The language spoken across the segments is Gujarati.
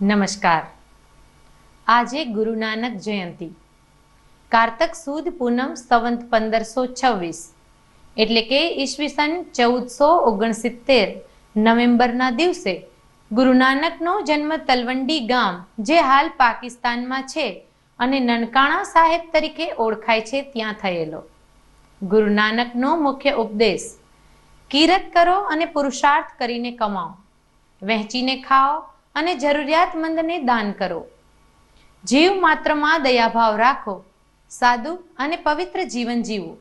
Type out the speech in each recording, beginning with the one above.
નમસ્કાર. આજે ગુરુ નાનક જયંતિ, કારતક સુદ પૂનમ સંવંત 1526 એટલે કે ઈસવીસન 1469 નવેમ્બરના દિવસે ગુરુ નાનકનો જન્મ તલવંડી ગામ, જે હાલ પાકિસ્તાનમાં છે અને નનકાણા સાહેબ તરીકે ઓળખાય છે, ત્યાં થયેલો. ગુરુ નાનકનો મુખ્ય ઉપદેશ: કિરત કરો અને પુરુષાર્થ કરીને કમાઓ, વહેંચીને ખાઓ અને જરૂરિયાતમંદને દાન કરો. જીવ માત્રમાં દયાભાવ રાખો, સાદું અને પવિત્ર જીવન જીવો.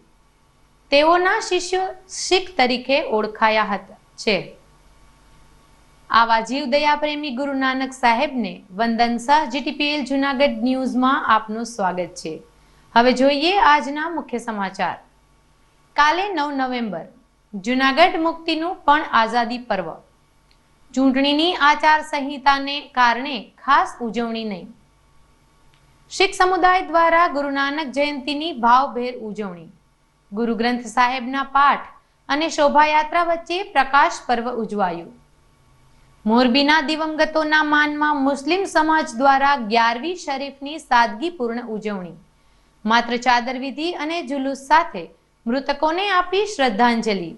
તેઓના શિષ્યો શીખ તરીકે ઓળખાયા છે. આવા જીવ દયાપ્રેમી ગુરુ નાનક સાહેબને વંદન સહ GTPL જુનાગઢ ન્યૂઝમાં આપનું સ્વાગત છે. હવે જોઈએ આજના મુખ્ય સમાચાર. કાલે 9 નવેમ્બર જુનાગઢ મુક્તિનું પણ આઝાદી પર્વ. ચૂંટણીની આચાર સંહિતાને કારણે ખાસ ઉજવણી નહીં. શીખ સમુદાય દ્વારા ગુરુ નાનક જયંતિની ભાવભેર ઉજવણી. ગુરુ ગ્રંથ સાહેબના પાઠ અને શોભાયાત્રા વચ્ચે પ્રકાશ પર્વ ઉજવાયું. મોરબીના દિવંગતોના માનમાં મુસ્લિમ સમાજ દ્વારા 11મી શરીફની સાદગીપૂર્ણ ઉજવણી. માત્ર ચાદર વિધિ અને જુલુસ સાથે મૃતકોને આપી શ્રદ્ધાંજલિ.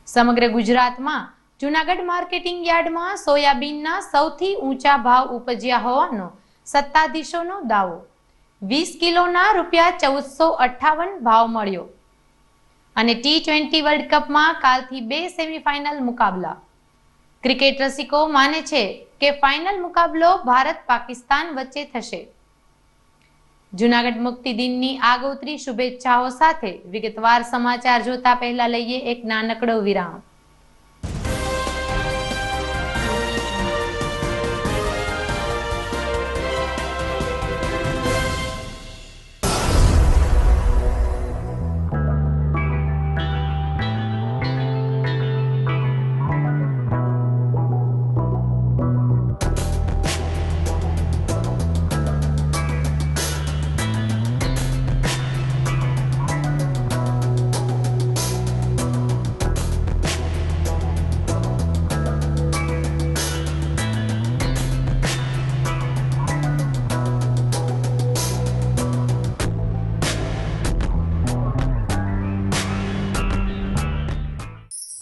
સમગ્ર ગુજરાતમાં જૂનાગઢ માર્કેટિંગ યાર્ડમાં સોયાબીનના સૌથી ઊંચા ભાવ ઉપજ્યા હોવાનો સત્તાધીશોનો દાવો. 20 કિલોના ₹1458 ભાવ મળ્યો. અને T20 વર્લ્ડ કપમાં કાલથી 2 સેમીફાઇનલ મુકાબલા. ક્રિકેટ રસિકો માને છે કે ફાઇનલ મુકાબલો ભારત પાકિસ્તાન વચ્ચે થશે. જૂનાગઢ મુક્તિ દિનની આગોતરી શુભેચ્છાઓ સાથે વિગતવાર સમાચાર જોતા પહેલા લઈએ એક નાનકડો વિરામ.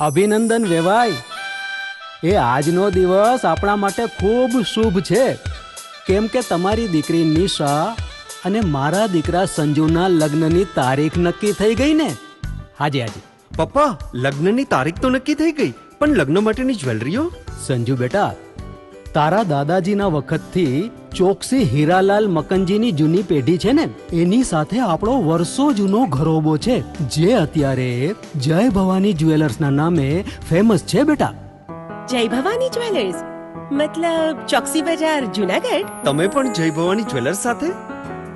અભિનંદન વેવાય. એ આજનો દિવસ આપણા માટે ખૂબ શુભ છે, કેમ કે તમારી દીકરી નિશા અને મારા દીકરા સંજુના લગ્નની તારીખ નક્કી થઈ ગઈ ને. હાજી હાજી પપ્પા, લગ્નની તારીખ તો નક્કી થઈ ગઈ, પણ લગ્ન માટેની જ્વેલરીઓ? સંજુ બેટા, તારા દાદાજીના વખતથી ચોકસી હીરાલાલ મકનજીની જૂની પેઢી છે ને, એની સાથે આપણો વર્ષો જૂનો ઘરોબો છે, જે અત્યારે જય ભવાની જ્વેલર્સના નામે ફેમસ છે બેટા. જય ભવાની જ્વેલર્સ મતલબ ચોકસી બજાર, જુનાગઢ? તમે પણ જય ભવાની જ્વેલર્સ સાથે?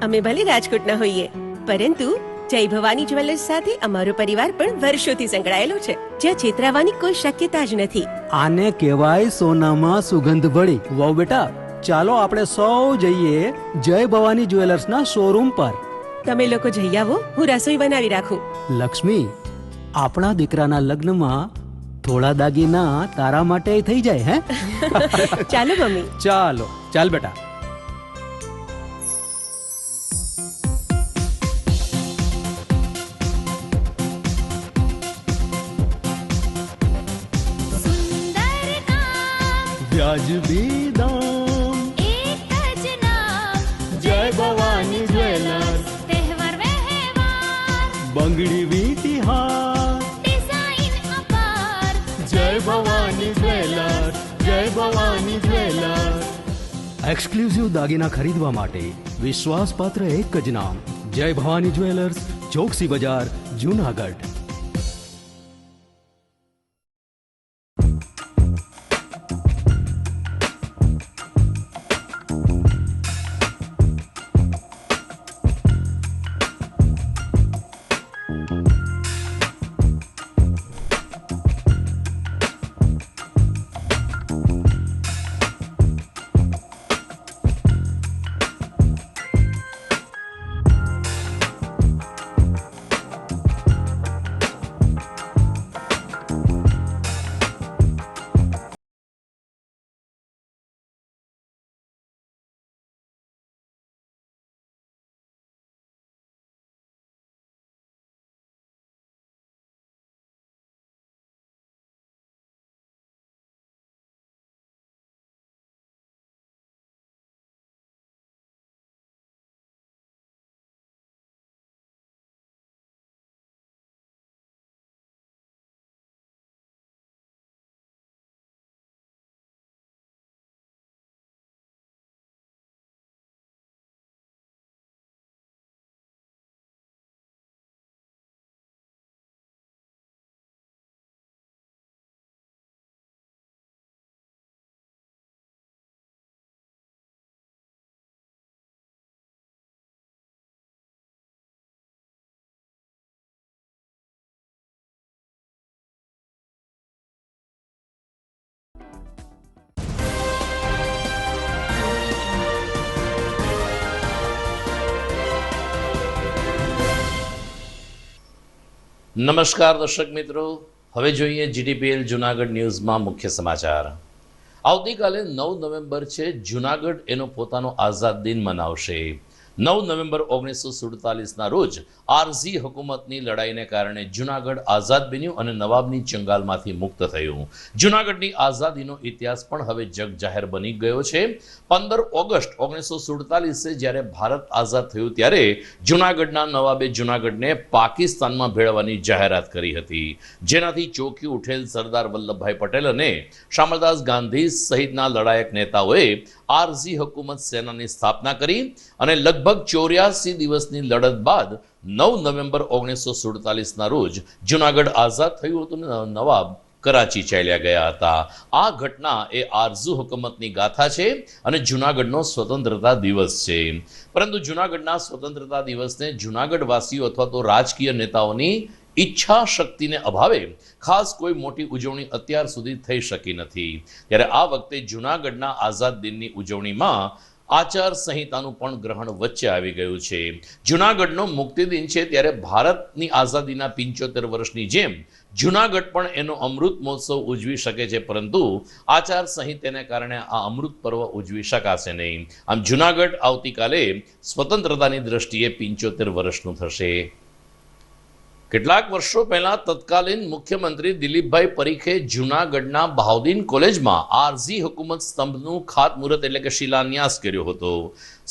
અમે ભલે રાજકોટના હોઈએ, પરંતુ જય ભવાની જ્વેલર્સ સાથે અમારો પરિવાર પણ વર્ષોથી સંકળાયેલો છે, જ્યાં છેતરાવાની કોઈ શક્યતા જ નથી. આને કહેવાય સોનામાં સુગંધ ભળી. વાવ બેટા, ચાલો આપણે સૌ જઈએ જય ભવાની જ્વેલર્સના શોરૂમ પર. તમે લોકો જઈ આવો, હું રસોઈ બનાવી રાખું. લક્ષ્મી, આપણા દીકરાના લગ્નમાં થોડા દાગીના તારા માટે થઈ જાય. હે ચાલો મમ્મી. ચાલો ચાલ બેટા. વ્યાજબી દામ, એક જ નામ, જય ભવાની જ્વેલર્સ. તહેવાર વ્યવહાર, બંગડી વીટી હાર, ડિઝાઇન અપાર, જય ભવાની જ્વેલર્સ, જય ભવાની જ્વેલર્સ. એક્સક્લુઝિવ દાગીના ખરીદવા માટે વિશ્વાસપાત્ર એક જ નામ, જય ભવાની જ્વેલર્સ, ચોકસી બજાર, જૂનાગઢ. નમસ્કાર દર્શક મિત્રો, હવે જોઈએ જીટીપીએલ જુનાગઢ ન્યૂઝમાં મુખ્ય સમાચાર. આવતીકાલે 9 નવેમ્બર છે. જુનાગઢ એનો પોતાનો આઝાદ દિન મનાવશે. 9 નવેમ્બર 1947ના રોજ આરઝી હુકુમતની લડાઈને કારણે જુનાગઢ આઝાદ બન્યું અને નવાબની ચંગાલમાંથી મુક્ત થયું. જુનાગઢની આઝાદીનો ઇતિહાસ પણ હવે જગ જાહેર બની ગયો છે. 15 ઓગસ્ટ 1947 જ્યારે ભારત આઝાદ થયું ત્યારે જુનાગઢના નવાબે જુનાગઢને પાકિસ્તાનમાં ભેળવવાની જાહેરાત કરી હતી, જેનાથી ચોંકી ઉઠેલ સરદાર વલ્લભભાઈ પટેલ અને શામળદાસ ગાંધી સહિતના લડાયક નેતાઓએ આરઝી હુકુમત સેનાની સ્થાપના કરી અને લગભગ 84 દિવસની લડત બાદ 9 નવેમ્બર 1947ના રોજ જુનાગઢ આઝાદ થયું હતું અને નવાબ કરાચી ચાલ્યા ગયા હતા. આ ઘટના એ આરઝી હુકુમતની ગાથા છે અને જુનાગઢનો સ્વતંત્રતા દિવસ છે. પરંતુ જુનાગઢના સ્વતંત્રતા દિવસને જુનાગઢ વાસીઓ અથવા તો રાજકીય નેતાઓની ઈચ્છા શક્તિને અભાવે ખાસ કોઈ મોટી ઉજવણી અત્યાર સુધી થઈ શકી નથી. ત્યારે આ વખતે જુનાગઢના આઝાદ દિનની ઉજવણીમાં આચાર સંહિતાનું પણ ગ્રહણ વચ્ચે આવી ગયું છે. જુનાગઢનો મુક્તિ દિન છે ત્યારે ભારતની આઝાદીના 75 વર્ષની જેમ જુનાગઢ પણ એનો અમૃત મહોત્સવ ઉજવી શકે છે, પરંતુ આચાર સંહિતાને કારણે આ અમૃત પર્વ ઉજવી શકાશે નહીં. આમ જુનાગઢ આવતીકાલે સ્વતંત્રતાની દ્રષ્ટિએ 75 વર્ષનું થશે. કેટલાક વર્ષો પહેલા તત્કાલીન મુખ્યમંત્રી દિલીપભાઈ પરીખે જૂનાગઢના બહાઉદ્દીન કોલેજમાં આરઝી હુકુમત સ્તંભનું ખાતમુહૂર્ત એટલે કે શિલાન્યાસ કર્યો હતો.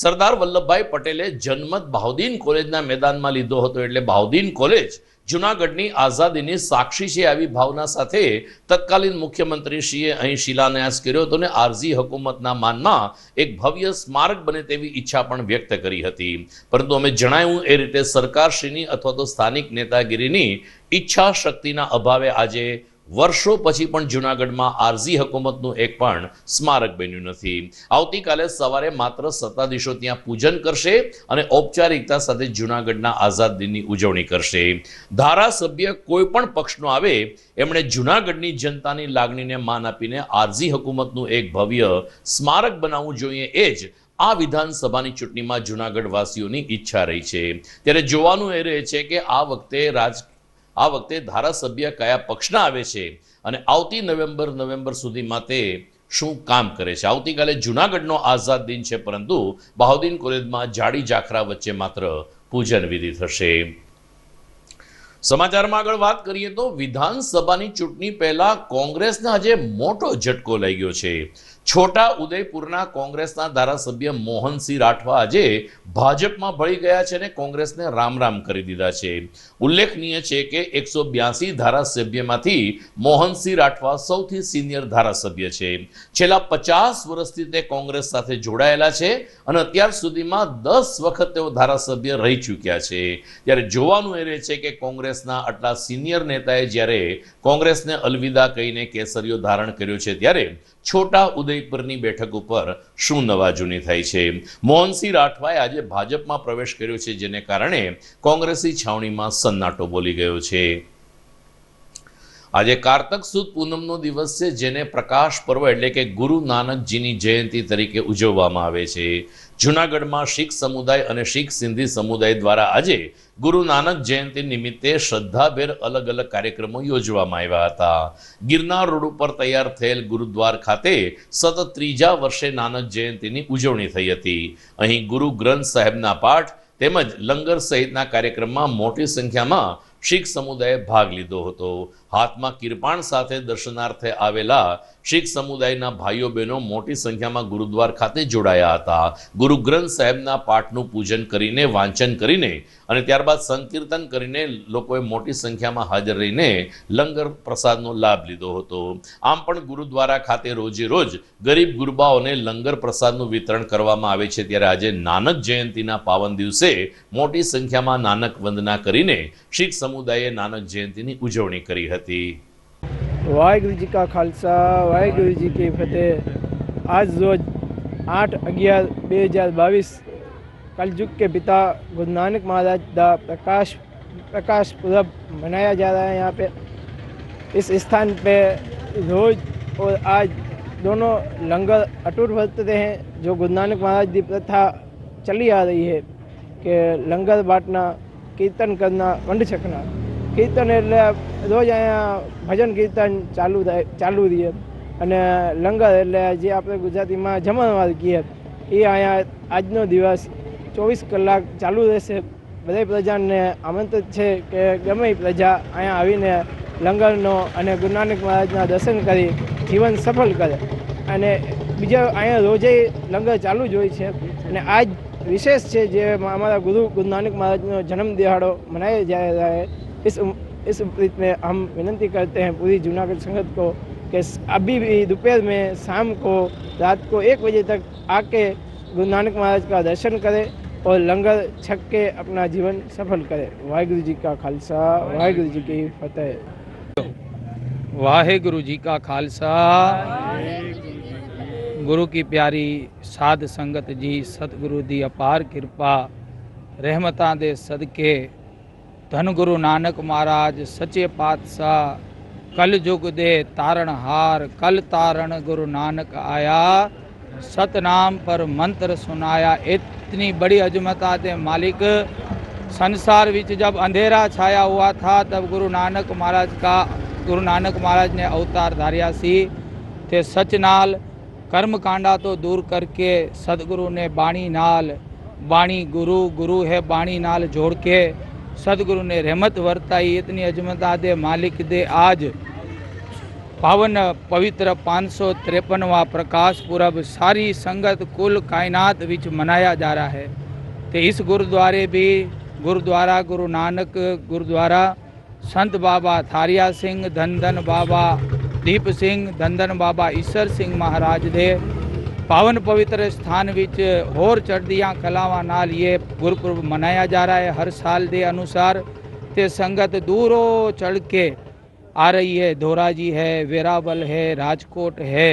સરદાર વલ્લભભાઈ પટેલે જનમત બહાઉદ્દીન કોલેજના મેદાનમાં લીધો હતો, એટલે બહાઉદ્દીન કોલેજ જૂનાગઢની આઝાદીની સાક્ષી છે આવી ભાવના સાથે તત્કાલીન મુખ્યમંત્રીશ્રીએ અહીં શિલાન્યાસ કર્યો હતો અને આરઝી હુકુમતના માનમાં એક ભવ્ય સ્મારક બને તેવી ઈચ્છા પણ વ્યક્ત કરી હતી. પરંતુ અમે જણાવ્યું એ રીતે સરકારશ્રીની અથવા તો સ્થાનિક નેતાગીરીની ઈચ્છા શક્તિના અભાવે આજે વર્ષો પછી પણ જૂનાગઢમાં આરઝી હુકુમતનું એક પણ સ્મારક બન્યું નથી. આવતીકાલે સવારે માત્ર સત્તાધીશો ત્યાં પૂજન કરશે અને ઔપચારિકતા સાથે જૂનાગઢના આઝાદ દિનની ઉજવણી કરશે. ધારાસભ્ય કોઈ પણ પક્ષનો આવે એમણે જૂનાગઢની જનતાની લાગણીને માન આપીને આરઝી હુકુમતનું એક ભવ્ય સ્મારક બનાવવું જોઈએ, એ જ આ વિધાનસભાની ચૂંટણીમાં જૂનાગઢ વાસીઓની ઈચ્છા રહી છે. ત્યારે જોવાનું એ રહે છે કે આ વખતે ધારાસભ્ય કયા પક્ષના આવે છે અને આવતી નવેમ્બર સુધીમાં તે શું કામ કરે છે. આવતીકાલે જૂનાગઢનો આઝાદ દિન છે, પરંતુ બહાઉદ્દીન કોલેજમાં જાડી જાખરા વચ્ચે માત્ર પૂજન વિધિ થશે. સમાચારમાં આગળ વાત કરીએ તો વિધાનસભાની ચૂંટણી પહેલા કોંગ્રેસને આજે મોટો ઝટકો લઈ ગયો છે. છોટા ઉદયપુરના કોંગ્રેસના ધારાસભ્ય મોહનસિંહ રાઠવા આજે ભાજપમાં ભળી ગયા છે અને કોંગ્રેસને રામ રામ કરી દીધા છે. ઉલ્લેખનીય છે કે 182 ધારાસભ્યમાંથી મોહનસિંહ રાઠવા સૌથી સિનિયર ધારાસભ્ય છે. છેલ્લા 50 વર્ષથી તે કોંગ્રેસ સાથે જોડાયેલા છે અને અત્યાર સુધીમાં 10 વખત તેઓ ધારાસભ્ય રહી ચૂક્યા છે. ત્યારે જોવાનું એ રહે છે કે કોંગ્રેસના આટલા સિનિયર નેતાએ જ્યારે કોંગ્રેસને અલવિદા કહીને કેસરીઓ ધારણ કર્યો છે, ત્યારે છોટા ઉદયપુરની બેઠક ઉપર શું નવાજૂની થાય છે. મોહનસિંહ રાઠવાએ આજે ભાજપમાં પ્રવેશ કર્યો છે, જેને કારણે કોંગ્રેસી છાવણીમાં સન્નાટો બોલી ગયો છે. આજે કારતક સુદ પૂનમનો દિવસ છે, જેને પ્રકાશ પર્વ એટલે કે ગુરુ નાનકજીની જયંતિ તરીકે ઉજવવામાં આવે છે. જૂનાગઢમાં શીખ સમુદાય અને શીખ સિંધી સમુદાય દ્વારા આજે ગુરુ નાનક જયંતિ નિમિત્તે શ્રદ્ધાભેર અલગ અલગ કાર્યક્રમો યોજવામાં આવ્યા હતા. ગિરનાર રોડ ઉપર તૈયાર થયેલ ગુરુદ્વાર ખાતે સતત 3જા વર્ષે નાનક જયંતિની ઉજવણી થઈ હતી. અહીં ગુરુ ગ્રંથ સાહેબના પાઠ તેમજ લંગર સહિતના કાર્યક્રમમાં મોટી સંખ્યામાં શીખ સમુદાયે ભાગ લીધો હતો. હાથમાં કિરપાણ સાથે દર્શનાર્થે આવેલા શીખ સમુદાયના ભાઈઓ બહેનો મોટી સંખ્યામાં ગુરુદ્વાર ખાતે જોડાયા હતા. ગુરુ ગ્રંથ સાહેબના પાઠનું પૂજન કરીને, વાંચન કરીને અને ત્યારબાદ સંકીર્તન કરીને લોકોએ મોટી સંખ્યામાં હાજર રહીને લંગર પ્રસાદનો લાભ લીધો હતો. આમ પણ ગુરુદ્વારા ખાતે રોજે રોજ ગરીબ ગુરબાઓને લંગર પ્રસાદનું વિતરણ કરવામાં આવે છે. ત્યારે આજે નાનક જયંતિના પાવન દિવસે મોટી સંખ્યામાં નાનક વંદના કરીને શીખ સમુદાયે નાનક જયંતિની ઉજવણી કરી હતી. वाहिगुरु जी का खालसा वाहिगुरु जी की फतेह। आज रोज 8/11/2022 कलयुग के पिता गुरु नानक महाराज का प्रकाश पुरब मनाया जा रहा है। यहाँ पे इस स्थान पे रोज और आज दोनों लंगर अटूट बरतते हैं। जो गुरु नानक महाराज की प्रथा चली आ रही है कि लंगर बांटना, कीर्तन करना, वंड छकना, કીર્તન એટલે રોજ અહીંયા ભજન કીર્તન ચાલુ રહીએ અને લંગર એટલે જે આપણે ગુજરાતીમાં જમણવાર કહીએ એ અહીંયા આજનો દિવસ 24 કલાક ચાલુ રહેશે. બધી પ્રજાને આમંત્રિત છે કે ગમે એ પ્રજા અહીંયા આવીને લંગરનો અને ગુરુ નાનક મહારાજના દર્શન કરી જીવન સફળ કરે. અને બીજા અહીંયા રોજે લંગર ચાલુ જ હોય છે અને આજ विशेष है जो हमारा गुरु नानक महाराज का जन्म दिहाड़ो मनाया जा रहा है. इस उपरीत में हम विनती करते हैं पूरी जूनागढ़ संगत को कि अभी भी दोपहर में शाम को रात को 1 बजे तक आके गुरु नानक महाराज का दर्शन करें और लंगर छक के अपना जीवन सफल करें. वाहेगुरु जी का खालसा, वाहेगुरु जी की फतेह. वाहेगुरु जी का खालसा, गुरु की प्यारी साध संगत जी, सतगुरु दी अपार कृपा रहमतां दे सदके धन गुरु नानक महाराज सच्चे पातशाह कल युग दे तारणहार कल तारण गुरु नानक आया सतनाम पर मंत्र सुनाया. इतनी बड़ी अजमता दे मालिक संसार विच जब अंधेरा छाया हुआ था तब गुरु नानक महाराज ने अवतार धारिया सी ते सच नाल कर्म कांडा तो दूर करके सदगुरु ने बाणी नाल, बाणी गुरु, गुरु है बाणी नाल जोड़ के सदगुरु ने रहमत वर्ताई. इतनी अजमता दे मालिक दे आज पावन पवित्र 553वां प्रकाश पुरब सारी संगत कुल कायनात विच मनाया जा रहा है. तो इस गुरुद्वारे भी गुरुद्वारा गुरु नानक गुरुद्वारा संत बाबा थारिया सिंह, धन धन बाबा दीप सिंह, धन धन बाबा ईश्वर सिंह महाराज दे पावन पवित्र स्थान विच होर चढ़दियां कलावां नाल ये गुरपुरब मनाया जा रहा है. हर साल दे अनुसार ते संगत दूरों चढ़ के आ रही है. धोराजी है, वेरावल है, राजकोट है,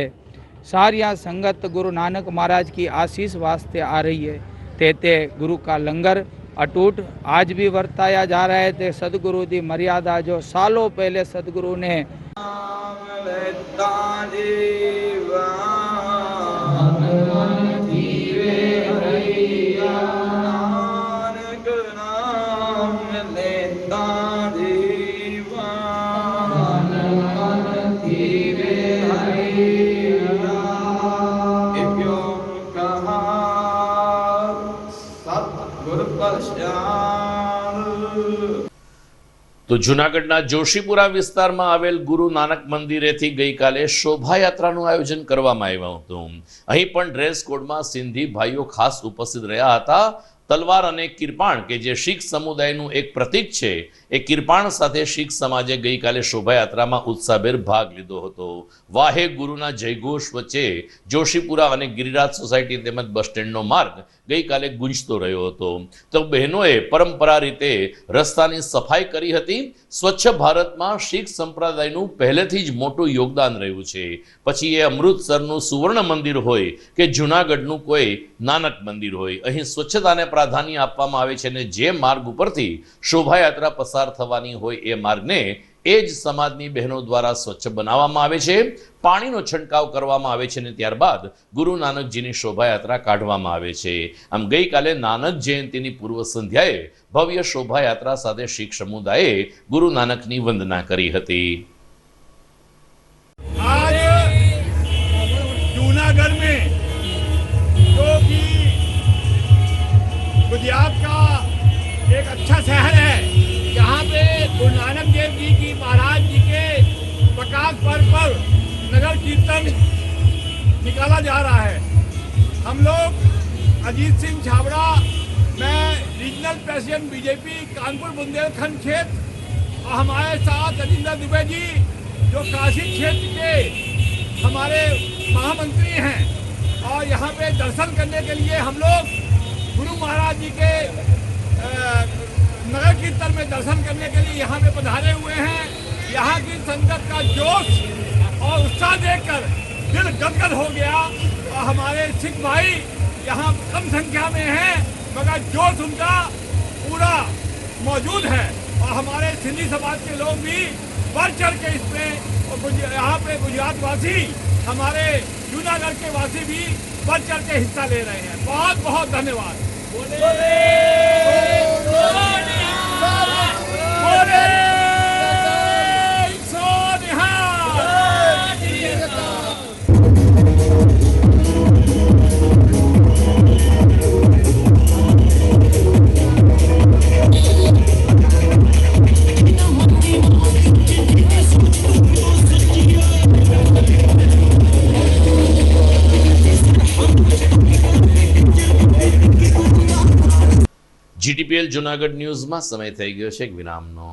सारिया संगत गुरु नानक महाराज की आशीष वास्ते आ रही है. ते गुरु का लंगर अटूट आज भी वर्ताया जा रहा है. ते सदगुरु दी मर्यादा जो सालों पहले सदगुरु ने તો જૂનાગઢના જોશીપુરા વિસ્તારમાં આવેલ ગુરુ નાનક મંદિરેથી ગઈકાલે શોભાયાત્રાનું આયોજન કરવામાં આવ્યું હતું. અહીં પણ ડ્રેસ કોડમાં સિંધી ભાઈઓ ખાસ ઉપસ્થિત રહ્યા હતા. તલવાર અને કિરપાણ કે જે શીખ સમુદાયનું એક પ્રતીક છે એ કિરપાણ સાથે શીખ સમાજે ગઈકાલે શોભાયાત્રામાં ઉત્સાહભેર ભાગ લીધો હતો. વાહે ગુરુના જયઘોષ વચ્ચે જોશીપુરા અને ગિરિરાજ સોસાયટી તેમજ બસ સ્ટેન્ડનો માર્ગ ગઈકાલે ગુંજતો રહ્યો હતો. તો બહેનોએ પરંપરા રીતે રસ્તાની સફાઈ કરી હતી. સ્વચ્છ ભારતમાં શીખ સંપ્રદાયનું પહેલેથી જ મોટું યોગદાન રહ્યું છે. પછી એ અમૃતસરનું સુવર્ણ મંદિર હોય કે જૂનાગઢનું કોઈ નાનક મંદિર હોય, અહીં સ્વચ્છતાને પ્રાધાન્ય આપવામાં આવે છે અને જે માર્ગ ઉપરથી શોભાયાત્રા પસાર થવાની હોય એ માર્ગને એ જ સમાજની બહેનો દ્વારા સ્વચ્છ બનાવવામાં આવે છે. પાણીનો છંટકાવ કરવામાં આવે છે અને ત્યારબાદ ગુરુ નાનકજીની શોભાયાત્રા કાઢવામાં આવે છે. આમ ગઈકાલે નાનક જયંતિની પૂર્વ સંધ્યાએ ભવ્ય શોભાયાત્રા સાથે શીખ સમુદાયે ગુરુ નાનકની વંદના કરી હતી. आज जूनागढ़ में जो कि गुजरात का एक अच्छा शहर है, यहाँ पे गुरु नानक देव जी की महाराज जी के प्रकाश पर्व पर नगर कीर्तन निकाला जा रहा है. हम लोग अजीत सिंह छाबड़ा, मैं regional president BJP Kanpur Bundelkhand क्षेत्र, और हमारे साथ अजिंदर दुबे जी जो काशी क्षेत्र के हमारे महामंत्री हैं, और यहाँ पे दर्शन करने के लिए हम लोग गुरु महाराज जी के नगर कीर्तन में दर्शन करने के लिए यहाँ पे पधारे हुए हैं. यहाँ की संगत का जोश और उत्साह देखकर दिल गदगद हो गया. और हमारे सिख भाई यहाँ कम संख्या में हैं मगर जोश उनका पूरा मौजूद है. और हमारे सिंधी समाज के लोग भी बढ़ चढ़ के इसमें, और यहाँ पे गुजरात वासी हमारे जूनागढ़ के वासी भी बढ़ चढ़ के हिस्सा ले रहे हैं. बहुत बहुत धन्यवाद. बोले જીટીપીએલ જુનાગઢ ન્યૂઝમાં સમય થઈ ગયો છે એક વિરામનો.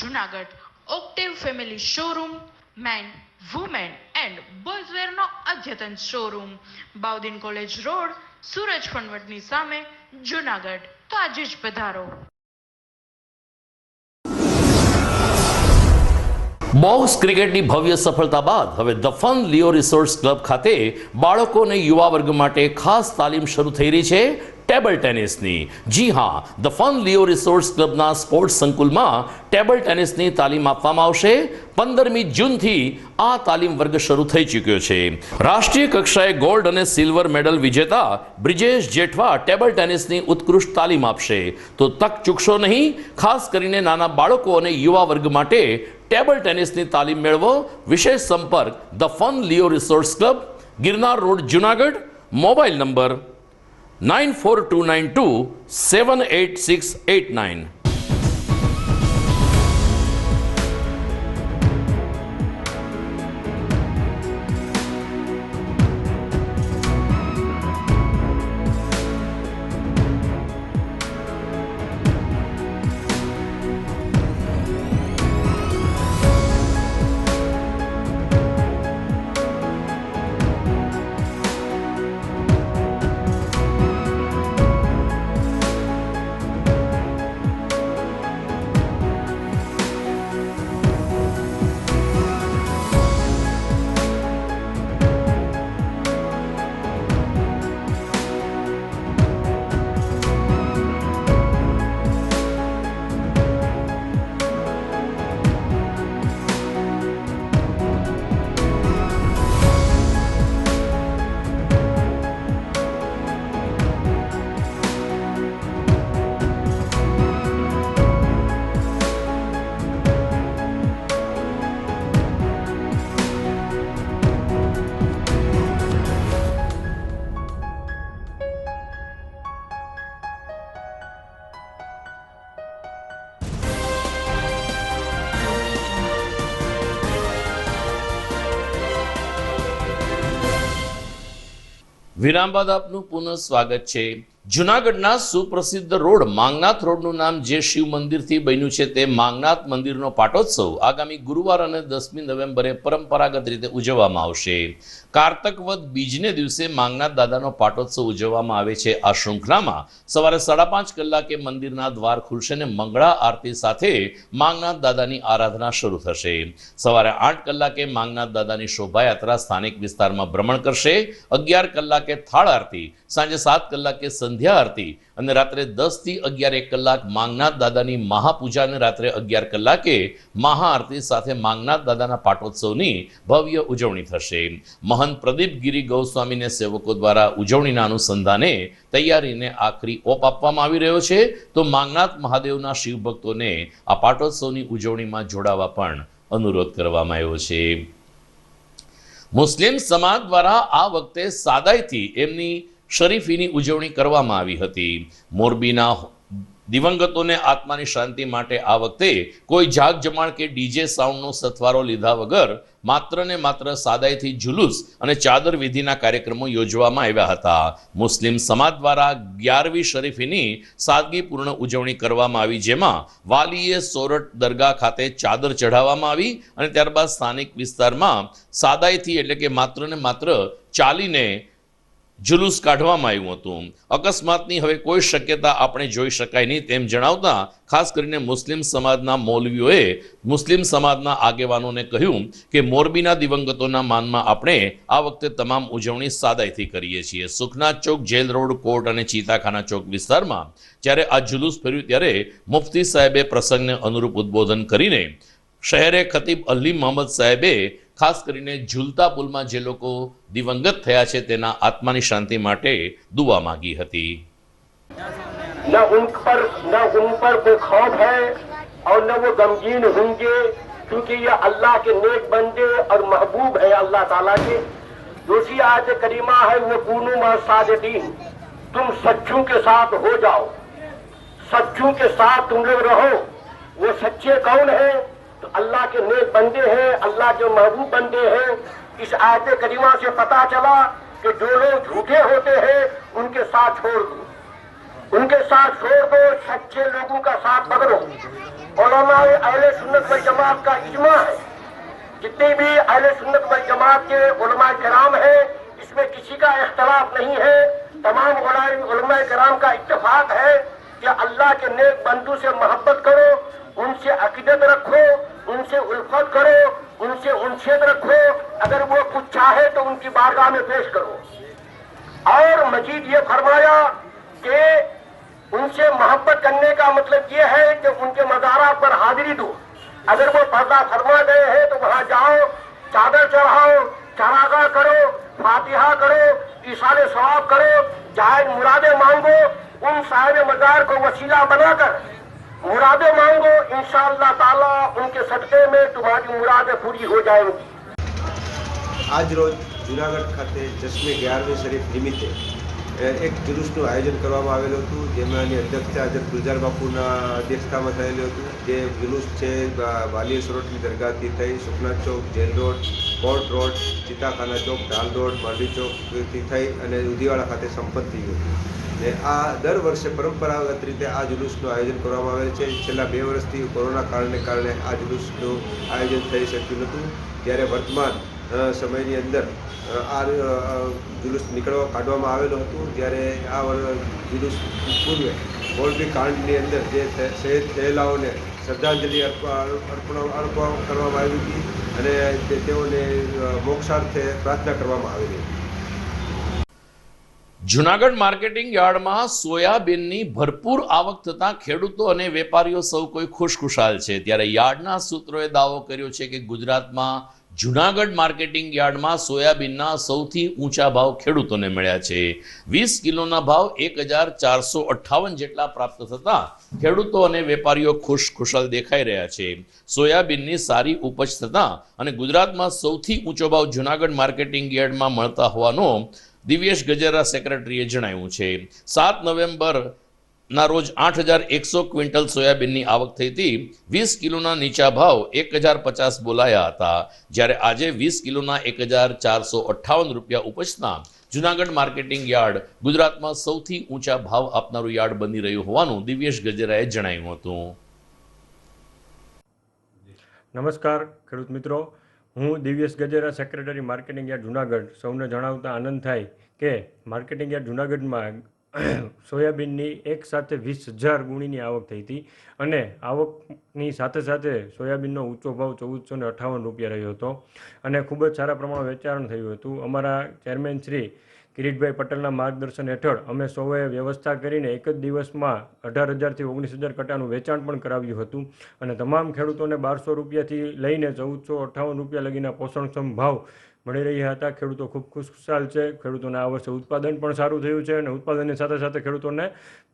Junagadh, Octave Family Showroom, Men, Women and Boys Wear નો અદ્યતન શોરૂમ, બાઉદીન કોલેજ રોડ, સૂરજ ફણવટની સામે, જુનાગઢ. તો આજે જ પધારો. બોક્સ ક્રિકેટની ભવ્ય સફળતા બાદ હવે the fun Leo resorts club ખાતે બાળકો અને યુવા વર્ગ માટે ખાસ તાલીમ શરૂ થઈ રહી છે ટેબલ ટેનિસની. જી હા, ધ ફન લિયો રિસોર્ટ્સ ક્લબના સ્પોર્ટ્સ સંકુલમાં ટેબલ ટેનિસની તાલીમ આપવામાં આવશે. 15મી જૂનથી આ તાલીમ વર્ગ શરૂ થઈ ચૂક્યો છે. રાષ્ટ્રીય કક્ષાએ ગોલ્ડ અને સિલ્વર મેડલ વિજેતા બ્રિજેશ જેઠવા ટેબલ ટેનિસની ઉત્કૃષ્ટ તાલીમ આપશે. તો તક ચૂકશો નહીં. ખાસ કરીને નાના બાળકો અને યુવા વર્ગ માટે ટેબલ ટેનિસની તાલીમ મેળવો. વિશેષ સંપર્ક the fun Leo resorts club, Girnar road, Junagadh. Mobile number 9429278689. વિરામ બાદ આપનું પુનઃ સ્વાગત છે. જુનાગઢના સુપ્રસિદ્ધ રોડ માંગનાથ રોડનું નામ જે શિવ મંદિરથી બન્યું છે તે માંગનાથ મંદિરનો પાટોત્સવ આગામી ગુરુવાર અને 10મી નવેમ્બરે પરંપરાગત રીતે ઉજવવામાં આવશે. કારતક વદ બીજને દિવસે માંગનાથ દાદાનો પાટોત્સવ ઉજવવામાં આવે છે. આ શૃંખલામાં સવારે 5:30 કલાકે મંદિરના દ્વાર ખુલશે અને મંગળા આરતી સાથે માંગનાથ દાદાની આરાધના શરૂ થશે. સવારે 8 કલાકે માંગનાથ દાદાની શોભાયાત્રા સ્થાનિક વિસ્તારમાં ભ્રમણ કરશે. 11 કલાકે થાળ આરતી, સાંજે 7 કલાકે સંધ્યા આરતી અને રાત્રે 10 થી 11 1 કલાક માંગનાથ દાદાની મહાપૂજા અને રાત્રે 11 કલાકે મહાઆરતી સાથે માંગનાથ દાદાના પાટોત્સવની ભવ્ય ઉજવણી થશે. મહંત પ્રદીપ ગિરી ગૌસ્વામીને સેવકો દ્વારા ઉજવણીના અનુસંધાને તૈયારીને આખરી ઓપ આપવામાં આવી રહ્યો છે. તો માંગનાથ મહાદેવના શિવ ભક્તોને આ પાટોત્સવની ઉજવણીમાં જોડાવા પણ અનુરોધ કરવામાં આવ્યો છે. મુસ્લિમ સમાજ દ્વારા આ વખતે સાદાઈથી એમની શરીફીની ઉજવણી કરવામાં આવી હતી. મોરબીના દિવંગતોને આત્માની શાંતિ માટે આ વખતે કોઈ જાગ જમાણ કે ડીજે સાઉન્ડનો સથવારો લીધા વગર માત્ર ને માત્ર સાદાઈથી જુલુસ અને ચાદર વિધિના કાર્યક્રમો યોજવામાં આવ્યા હતા. મુસ્લિમ સમાજ દ્વારા 11મી શરીફીની સાદગીપૂર્ણ ઉજવણી કરવામાં આવી, જેમાં વાલીએ સોરઠ દરગાહ ખાતે ચાદર ચઢાવવામાં આવી અને ત્યારબાદ સ્થાનિક વિસ્તારમાં સાદાઈથી એટલે કે માત્ર ને માત્ર ચાલીને જુલુસ કાઢવામાં આવ્યું હતું. અકસ્માતની હવે કોઈ શક્યતા આપણે જોઈ શકાય નહીં તેમ જણાવતા ખાસ કરીને મુસ્લિમ સમાજના મૌલવીઓએ મુસ્લિમ સમાજના આગેવાનોને કહ્યું કે મોરબીના દિવંગતોના માનમાં આપણે આ વખતે તમામ ઉજવણી સાદાઈથી કરીએ છીએ. સુખનાથ ચોક, જેલ રોડ, કોર્ટ અને ચીતાખાના ચોક વિસ્તારમાં જ્યારે આ જુલુસ ફર્યું ત્યારે મુફ્તી સાહેબે પ્રસંગને અનુરૂપ ઉદ્બોધન કરીને શહેરે ખતીબ અલી મોહમ્મદ સાહેબે ખાસ કરીને ઝૂલતા પુલમાં જે લોકો દિવંગત થયા છે તેના આત્માની શાંતિ માટે દુઆ માંગી હતી. न उन पर कोई खौफ है और न वो गमगीन होंगे, क्योंकि ये अल्लाह के नेक बंदे और महबूब है अल्लाह ताला के. दूसरी आयत करीमा है वो कूनू मा सादिकीन, तुम सच्चों के साथ हो जाओ, सच्चों के साथ तुम लोग रहो. वो सच्चे कौन है? तो अल्लाह के नेक बंदे हैं, अल्लाह के महबूब बंदे हैं. इस आयत करीमा से पता चला कि जो लोग झूठे होते हैं उनके साथ छोड़ दो, उनके साथ छोड़ दो, सच्चे लोगों का साथ पकड़ो. उलमाए अहले सुन्नत वल जमात का इज्मा है, जितने भी अहले सुन्नत वल जमात के उलमाए किराम हैं इसमें किसी का इख्तलाफ नहीं है. तमाम उलमाए किराम का इत्तेफाक है कि अल्लाह के नेक बंदू से मोहब्बत करो, उनसे अकीदत रखो, उनसे उल्फत करो, उनसे उनसेद रखो. अगर वो कुछ चाहे तो उनकी बारगाह में पेश करो. और मजीद ये फरमाया कि उनसे मोहब्बत करने का मतलब ये है कि उनके मज़ारा पर हाजिरी दो. अगर वो पर्दा फरमा गए हैं तो वहाँ जाओ, चादर चढ़ाओ, चरागा करो, फातिहा करो, इसाले सवाब करो, जायज़ मुरादे मांगो. उन साहिब मज़ार को वसीला बनाकर मुरादे मांगो. इंशाअल्लाह ताला उनके सदक़े में तुम्हारी मुरादें पूरी हो जाएंगी. આજ રોજ જુનાગઢ ખાતે જશ્ને 11મી શરીફ નિમિત્તે એક જુલુસનું આયોજન કરવામાં આવેલું હતું, જેમાંની અધ્યક્ષતા હજરત ગુલજાર બાપુના અધ્યક્ષતામાં થયેલું હતું. જે જુલુસ છે વાલી સરોટની દરગાહથી થઈ સુખનાથ ચોક, જેલ રોડ, કોર્ટ રોડ, ચીતાખાના ચોક, ઢાલ રોડ, બારડી ચોકથી થઈ અને ઉદીવાડા ખાતે સંપન્ન થયું હતું. ને આ દર વર્ષે પરંપરાગત રીતે આ જુલુસનું આયોજન કરવામાં આવે છે. છેલ્લા 2 વર્ષથી કોરોના કારણે આ જુલુસનું આયોજન થઈ શક્યું નહોતું. ત્યારે વર્તમાન સમયની અંદર આ જુલુસ કાઢવામાં આવેલું હતું. ત્યારે આ જુલુસ પૂર્વે મોરબી કાંડની અંદર જે શહીદ થયેલાઓને શ્રદ્ધાંજલિ અર્પણ કરવામાં આવી હતી અને તેઓને મોક્ષાર્થે પ્રાર્થના કરવામાં આવેલી હતી. જુનાગઢ માર્કેટિંગ યાર્ડમાં સોયાબીનની ભરપૂર આવક થતાં ખેડૂતો અને વેપારીઓ સૌ કોઈ ખુશખુશાલ છે. ત્યારે યાર્ડના સૂત્રોએ દાવો કર્યો છે કે ગુજરાતમાં જુનાગઢ માર્કેટિંગ યાર્ડમાં સોયાબીનના સૌથી ઊંચા ભાવ ખેડૂતોને મળ્યા છે. 20 કિલોના ભાવ 1458 જેટલા પ્રાપ્ત થતા ખેડૂતો અને વેપારીઓ ખુશખુશાલ દેખાઈ રહ્યા છે. સોયાબીનની સારી ઉપજ થતા અને ગુજરાતમાં સૌથી ઊંચો ભાવ જુનાગઢ માર્કેટિંગ યાર્ડમાં મળતા હોવાનો દિવ્યેશ ગજેરા સેક્રેટરીએ જણાવ્યું છે. 7 નવેમ્બરના રોજ 8100 ક્વિન્ટલ સોયાબીનની આવક થઈ હતી. 20 કિલોના નીચા ભાવ 1050 બોલાયા હતા, જ્યારે આજે 20 કિલોના 1458 રૂપિયા ઉપજતા જુનાગઢ માર્કેટિંગ યાર્ડ ગુજરાતમાં સૌથી ઊંચા ભાવ આપનારું યાર્ડ બની રહ્યું હોવાનું દિવ્યેશ ગજેરાએ જણાવ્યું હતું. નમસ્કાર ખેડૂત મિત્રો, હું Divyesh Gajera, secretary marketing yard Junagadh. સૌને જણાવતા આનંદ થાય કે માર્કેટિંગ યાર્ડ જુનાગઢમાં સોયાબીનની એક સાથે 20,000 ગુણીની આવક થઈ હતી અને આવકની સાથે સાથે સોયાબીનનો ઊંચો ભાવ 1458 રૂપિયા રહ્યો હતો અને ખૂબ જ સારા પ્રમાણમાં વેચાણ થયું હતું. અમારા ચેરમેન શ્રી કિરીટભાઈ પટેલના માર્ગદર્શન હેઠળ અમે સૌએ વ્યવસ્થા કરીને એક જ દિવસમાં 18,000 થી 19,000 કટ્ટાનું વેચાણ પણ કરાવ્યું હતું અને તમામ ખેડૂતોને 1200 રૂપિયાથી લઈને 1458 રૂપિયા લગીના પોષણક્ષમ ભાવ મળી રહ્યા હતા. ખેડૂતો ખૂબ ખુશખુશાલ છે. ખેડૂતોને આ વર્ષે ઉત્પાદન પણ સારું થયું છે અને ઉત્પાદનની સાથે સાથે ખેડૂતોને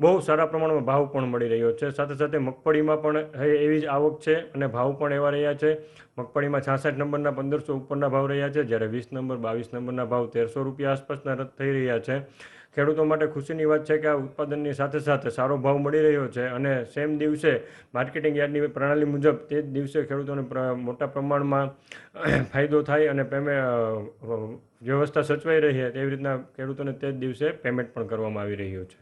બહુ સારા પ્રમાણમાં ભાવ પણ મળી રહ્યો છે. સાથે સાથે મગફળીમાં પણ એવી જ આવક છે અને ભાવ પણ એવા રહ્યા છે. મગફળીમાં 66 નંબરના 1500 ઉપરના ભાવ રહ્યા છે, જ્યારે 20 નંબર 22 નંબરના ભાવ 1300 રૂપિયા આસપાસના રદ થઈ રહ્યા છે. ખેડૂતો માટે ખુશીની વાત છે કે આ ઉત્પાદનની સાથે સાથે સારો ભાવ મળી રહ્યો છે અને સેમ દિવસે માર્કેટિંગ યાર્ડની પ્રણાલી મુજબ તે જ દિવસે ખેડૂતોને મોટા પ્રમાણમાં ફાયદો થાય અને વ્યવસ્થા સચવાઈ રહી તેવી રીતના ખેડૂતોને તે જ દિવસે પેમેન્ટ પણ કરવામાં આવી રહ્યું છે.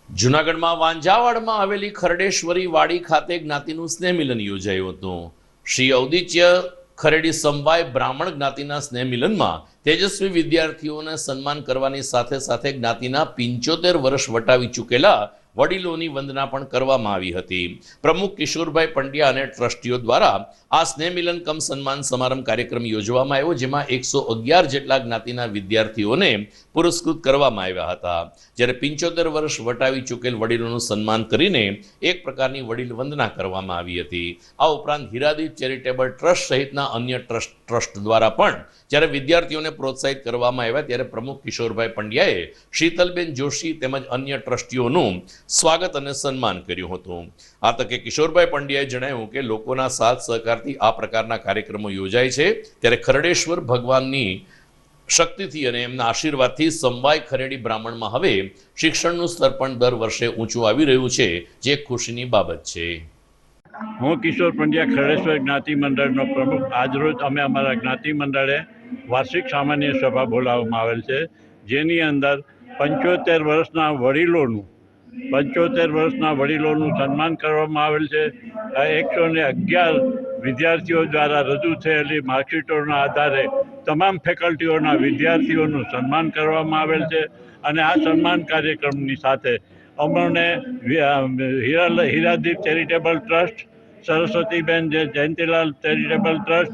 જુનાગઢમાં વાંજાવાડમાં આવેલી ખરડેશ્વરી વાડી ખાતે જ્ઞાતિનું સ્નેહ મિલન યોજાયું હતું. શ્રી ઔદિત્ય ખરેડી સમવાય બ્રાહ્મણ જ્ઞાતિના સ્નેહ મિલનમાં તેજસ્વી વિદ્યાર્થીઓને સન્માન કરવાની સાથે સાથે જ્ઞાતિના 75 વર્ષ વટાવી ચૂકેલા વડીલોની વંદના પણ કરવામાં આવી હતી. પ્રમુખ કિશોરભાઈ પંડ્યા અને ટ્રસ્ટીઓ દ્વારા આ સ્નેહ મિલન કમ સન્માન સમારંભ કાર્યક્રમ યોજવામાં આવ્યો, જેમાં 111 જેટલા જ્ઞાતિના વિદ્યાર્થીઓને પુરસ્કૃત કરવામાં આવ્યા હતા. જ્યારે 75 વર્ષ વટાવી ચૂકેલ વડીલોનું સન્માન કરીને એક પ્રકારની વડીલ વંદના કરવામાં આવી હતી. આ ઉપરાંત હીરાદીપ ચેરિટેબલ ટ્રસ્ટ સહિતના અન્ય ટ્રસ્ટ દ્વારા પણ જ્યારે વિદ્યાર્થીઓને પ્રોત્સાહિત કરવામાં આવ્યા ત્યારે પ્રમુખ કિશોરભાઈ પંડ્યાએ શીતલબેન જોશી તેમજ અન્ય ટ્રસ્ટીઓનું સ્વાગત અને સન્માન કર્યું હતું. આ તકે કિશોરભાઈ પંડ્યાએ જણાવ્યું કે લોકોના સાથ સહકારથી આ પ્રકારના કાર્યક્રમો યોજાય છે ત્યારે ખરડેશ્વર ભગવાનની શક્તિથી અને એમના આશીર્વાદથી સમવાય ખરેડી બ્રાહ્મણમાં હવે શિક્ષણનું સ્તર પણ દર વર્ષે ઊંચું આવી રહ્યું છે, જે ખુશીની બાબત છે. હું કિશોર પંડ્યા ખરડેશ્વર જ્ઞાતિ મંડળનો પ્રમુખ. આજરોજ અમે અમારા જ્ઞાતિ મંડળે વાર્ષિક સામાન્ય સભા બોલાવવામાં આવેલ છે, જેની અંદર 75 વર્ષના વડીલોનું સન્માન કરવામાં આવેલ છે. 111 વિદ્યાર્થીઓ દ્વારા રજૂ થયેલી માર્કશીટોના આધારે તમામ ફેકલ્ટીઓના વિદ્યાર્થીઓનું સન્માન કરવામાં આવેલ છે. અને આ સન્માન કાર્યક્રમની સાથે અમને Hiradeep charitable trust, Saraswatiben Jayantilal charitable trust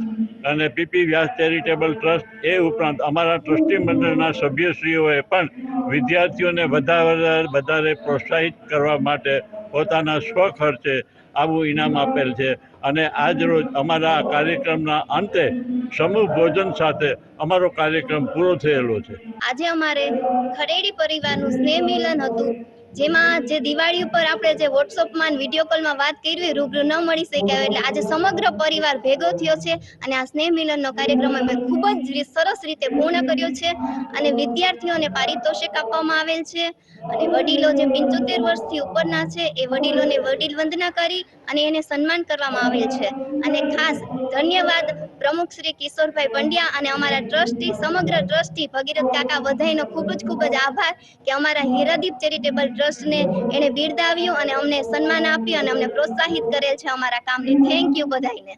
અને પીપી વ્યાસ ચેરિટેબલ ટ્રસ્ટ એ ઉપરાંત અમારા ટ્રસ્ટી મંડળના સભ્યશ્રીઓએ પણ વિદ્યાર્થીઓને વધારે પ્રોત્સાહિત કરવા માટે પોતાના સ્વખર્ચે આવું ઇનામ આપેલ છે. અને આજ રોજ અમારા કાર્યક્રમના અંતે સમૂહ ભોજન સાથે અમારો કાર્યક્રમ પૂરો થયેલો છે. આજે અમારે ખરેડી પરિવારનું સ્નેહ મિલન હતું, જેમાં જે દિવાળી ઉપર આપણે જે વોટ્સઅપમાં વિડીયો કોલમાં વાત કરી રૂબરૂ ન મળી શક્યા, એટલે આજે સમગ્ર પરિવાર ભેગો થયો છે અને આ સ્નેહ મિલનનો કાર્યક્રમ અમે ખૂબ જ સરસ રીતે પૂર્ણ કર્યો છે. અને વિદ્યાર્થીઓને પારિતોષિક આપવામાં આવેલ છે અને વડીલો જે 75 વર્ષથી ઉપરના છે એ વડીલોને વડીલ વંદના કરી અને એને સન્માન કરવામાં આવેલ છે. અને ખાસ ધન્યવાદ પ્રમુખ શ્રી કિશોરભાઈ પંડ્યા અને અમારા ટ્રસ્ટી, સમગ્ર ટ્રસ્ટી ભગીરથ કાકા બધાયનો ખૂબ જ આભાર કે અમારા હીરાદીપ ચેરિટેબલ ટ્રસ્ટને એને બિરદાવ્યું અને અમને સન્માન આપ્યું અને અમને પ્રોત્સાહિત કરેલ છે અમારા કામને. થેન્ક યુ બધાયને.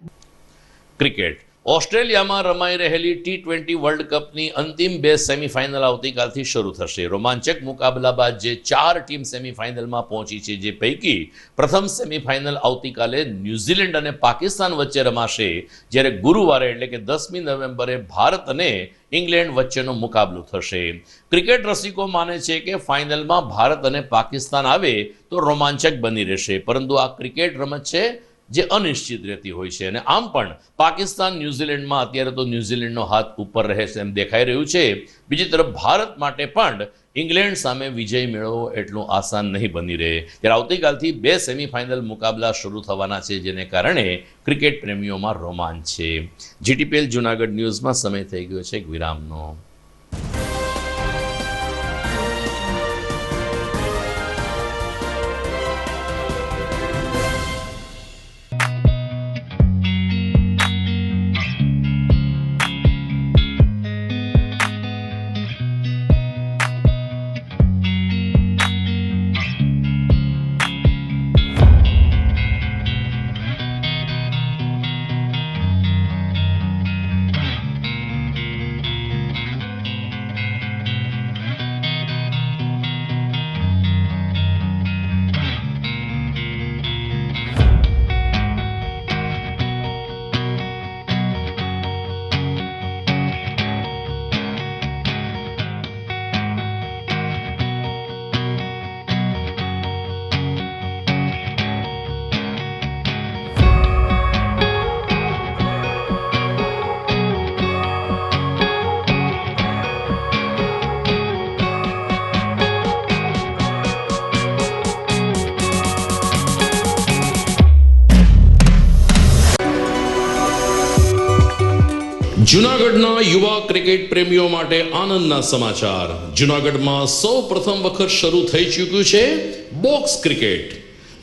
ક્રિકેટ. ઓસ્ટ્રેલિયામાં રમાઈ રહેલી T20 વર્લ્ડ કપની અંતિમ 2 સેમીફાઇનલ આવતીકાલથી શરૂ થશે. રોમાંચક મુકાબલા બાદ જે 4 ટીમ સેમીફાઇનલમાં પહોંચી છે, જે પૈકી પ્રથમ સેમીફાઇનલ આવતીકાલે ન્યૂઝીલેન્ડ અને પાકિસ્તાન વચ્ચે રમાશે, જ્યારે ગુરુવારે એટલે કે 10મી નવેમ્બરે ભારત અને ઇંગ્લેન્ડ વચ્ચેનો મુકાબલો થશે. ક્રિકેટ રસિકો માને છે કે ફાઇનલમાં ભારત અને પાકિસ્તાન આવે તો રોમાંચક બની રહેશે, પરંતુ આ ક્રિકેટ રમત છે જે અનિશ્ચિત રહેતી હોય છે. અને આમ પણ પાકિસ્તાન ન્યૂઝીલેન્ડમાં અત્યારે તો ન્યૂઝીલેન્ડનો હાથ ઉપર રહે છે એમ દેખાઈ રહ્યું છે. બીજી તરફ ભારત માટે પણ ઇંગ્લેન્ડ સામે વિજય મેળવવો એટલું આસાન નહીં બની રહે. ત્યારે આવતીકાલથી 2 સેમીફાઇનલ મુકાબલા શરૂ થવાના છે, જેને કારણે ક્રિકેટ પ્રેમીઓમાં રોમાંચ છે. જીટીપીએલ જૂનાગઢ ન્યૂઝમાં સમય થઈ ગયો છે એક વિરામનો. જૂનાગઢના યુવા ક્રિકેટ પ્રેમીઓ માટે આનંદના સમાચાર. જૂનાગઢમાં સૌ પ્રથમ વખત શરૂ થઈ ચૂક્યું છે box cricket.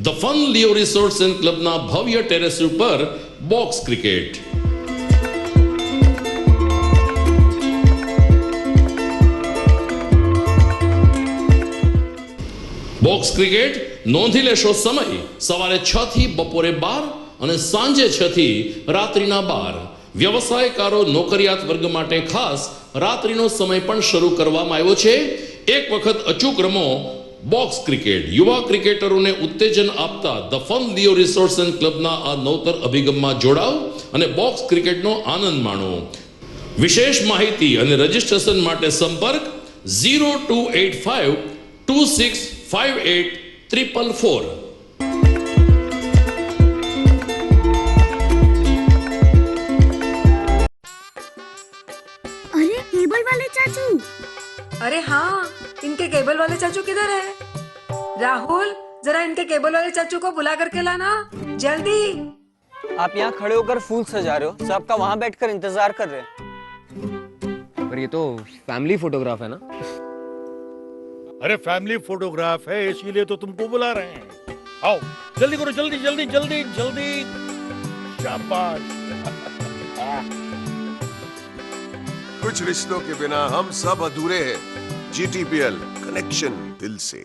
The fun Leo resorts and ક્લબના ભવ્ય ટેરેસ ઉપર બોક્સ ક્રિકેટ. બોક્સ ક્રિકેટ નોંધી લેશો સમય સવારે 6 થી બપોરે 12 અને સાંજે 6 થી રાત્રિના 12. વ્યવસાયકારો નોકરિયાત વર્ગ માટે ખાસ રાત્રિનો સમય પણ શરૂ કરવામાં આવ્યો છે. એક વખત અચૂક રમો બોક્સ ક્રિકેટ. યુવા ક્રિકેટરોને ઉત્તેજન આપતા the fun Leo resorts and ક્લબના આ નવતર અભિગમમાં જોડાવ અને બોક્સ ક્રિકેટનો આનંદ માણો. વિશેષ માહિતી અને રજીસ્ટ્રેશન માટે સંપર્ક 0285 2658 444. अरे केबल वाले चाचू। अरे हाँ, इनके केबल वाले चाचू किधर है? राहुल, जरा इनके केबल वाले चाचू को बुला करके लाना, जल्दी। आप यहाँ खड़े होकर फूल सजा रहे हो, सबका वहाँ बैठकर इंतजार कर रहे हैं। पर ये तो फैमिली फोटोग्राफ है ना? अरे फैमिली फोटोग्राफ है, इसीलिए तो तुमको बुला रहे हैं. आओ जल्दी करो, जल्दी जल्दी जल्दी जल्दी. शाबाश. कुछ रिश्तों के बिना हम सब अधूरे हैं. GTPL कनेक्शन दिल से.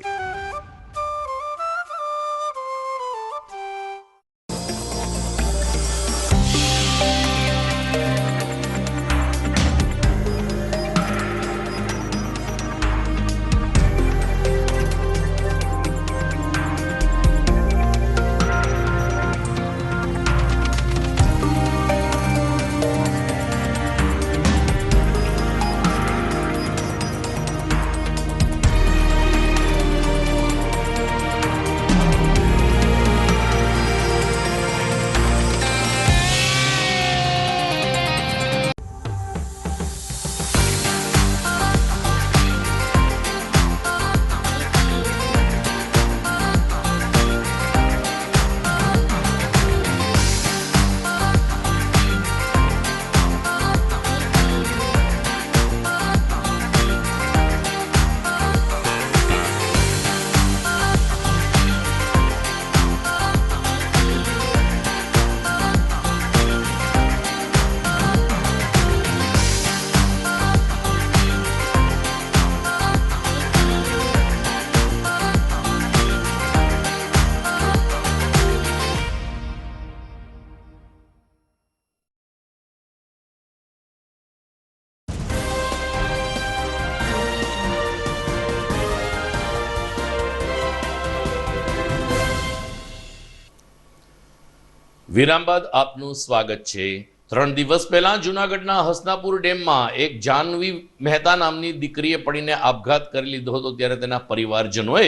વિરામ બાદ આપનું સ્વાગત છે. 3 દિવસ પહેલા જૂનાગઢના હસનાપુર ડેમમાં એક જાહ્નવી મહેતા નામની દીકરીએ પડીને આપઘાત કરી લીધો હતો. ત્યારે તેના પરિવારજનોએ